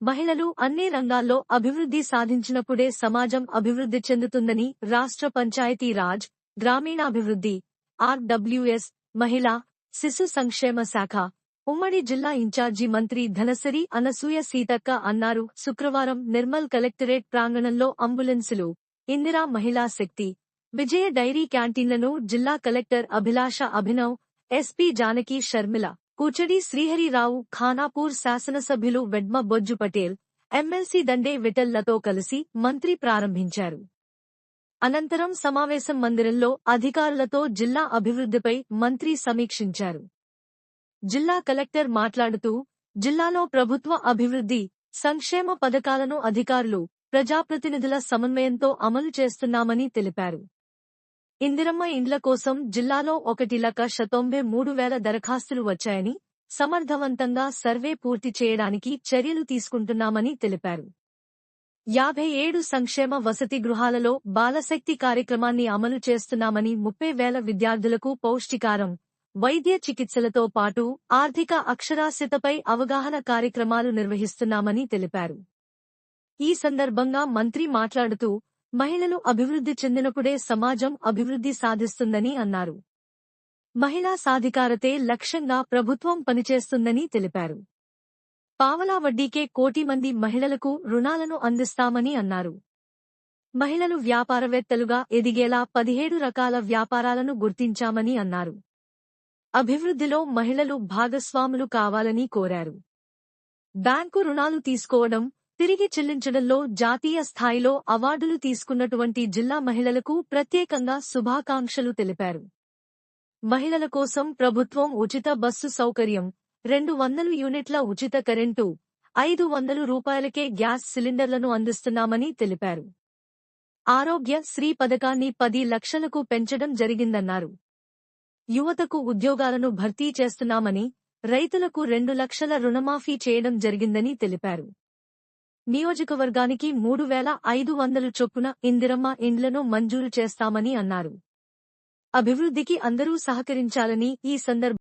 మహిళలు అన్ని రంగాల్లో అభివృద్ధి సాధించినప్పుడే సమాజం అభివృద్ధి చెందుతుందని రాష్ట్ర పంచాయతీ రాజ్, గ్రామీణాభివృద్ధి, ఆర్డబ్ల్యూఎస్, మహిళా, శిశు సంక్షేమ శాఖ, ఉమ్మడి జిల్లా ఇన్ఛార్జి మంత్రి ధనసరి అనసూయ సీతక్క అన్నారు. శుక్రవారం నిర్మల్ కలెక్టరేట్ ప్రాంగణంలో అంబులెన్సులు, ఇందిరా మహిళా శక్తి, విజయ డైరీ క్యాంటీన్లను జిల్లా కలెక్టర్ అభిలాష అభినవ్, ఎస్పీ జానకి షర్మిల, కూచడి శ్రీహరిరావు, ఖానాపూర్ శాసనసభ్యులు వెడ్మ బొజ్జు పటేల్, ఎమ్మెల్సీ దండే విఠల్-లతో కలిసి మంత్రి ప్రారంభించారు. అనంతరం సమావేశం మందిరంలో అధికారులతో జిల్లా అభివృద్ధిపై మంత్రి సమీక్షించారు. జిల్లా కలెక్టర్ మాట్లాడుతూ, జిల్లాలో ప్రభుత్వ అభివృద్ధి, సంక్షేమ పథకాలను అధికారులు, ప్రజాప్రతినిధుల సమన్వయంతో అమలు చేస్తున్నామని తెలిపారు. ఇందిరమ్మ ఇండ్ల కోసం జిల్లాలో 1,93,000 దరఖాస్తులు వచ్చాయని, సమర్థవంతంగా సర్వే పూర్తి చేయడానికి చర్యలు తీసుకుంటున్నామని తెలిపారు. 57 సంక్షేమ వసతి గృహాలలో బాలశక్తి కార్యక్రమాన్ని అమలు చేస్తున్నామని, 30,000 విద్యార్థులకు పౌష్టికారం, వైద్య చికిత్సలతో పాటు ఆర్థిక అక్షరాస్యతపై అవగాహన కార్యక్రమాలు నిర్వహిస్తున్నామని తెలిపారు. ఈ సందర్భంగా మంత్రి మాట్లాడుతూ, మహిళలు అభివృద్ధి చెందినప్పుడే సమాజం అభివృద్ధి సాధిస్తుందని అన్నారు. మహిళా సాధికారతే లక్ష్యంగా ప్రభుత్వం పనిచేస్తుందని తెలిపారు. పావలా వడ్డీకే 1 కోటి మంది మహిళలకు రుణాలను అందిస్తామని అన్నారు. మహిళలు వ్యాపారవేత్తలుగా ఎదిగేలా 17 రకాల వ్యాపారాలను గుర్తించామని అన్నారు. అభివృద్ధిలో మహిళలు భాగస్వాములు కావాలని కోరారు. బ్యాంకు రుణాలు తీసుకోవడం, తిరిగి చెల్లించడంలో జాతీయ స్థాయిలో అవార్డులు తీసుకున్నటువంటి జిల్లా మహిళలకు ప్రత్యేకంగా శుభాకాంక్షలు తెలిపారు. మహిళల కోసం ప్రభుత్వం ఉచిత బస్సు సౌకర్యం, 200 యూనిట్ల ఉచిత కరెంటు, 500 రూపాయలకే గ్యాస్ సిలిండర్లను అందిస్తున్నామని తెలిపారు. ఆరోగ్య శ్రీ పథకాన్ని 10 లక్షలకు పెంచడం జరిగిందన్నారు. యువతకు ఉద్యోగాలను భర్తీ చేస్తున్నామని, రైతులకు 2 లక్షల రుణమాఫీ చేయడం జరిగిందని తెలిపారు. నియోజకవర్గానికి 3,500 చొప్పున ఇందిరమ్మ ఇండ్లను మంజూరు చేస్తామని అన్నారు. అభివృద్ధికి అందరూ సహకరించాలని ఈ సందర్భంగా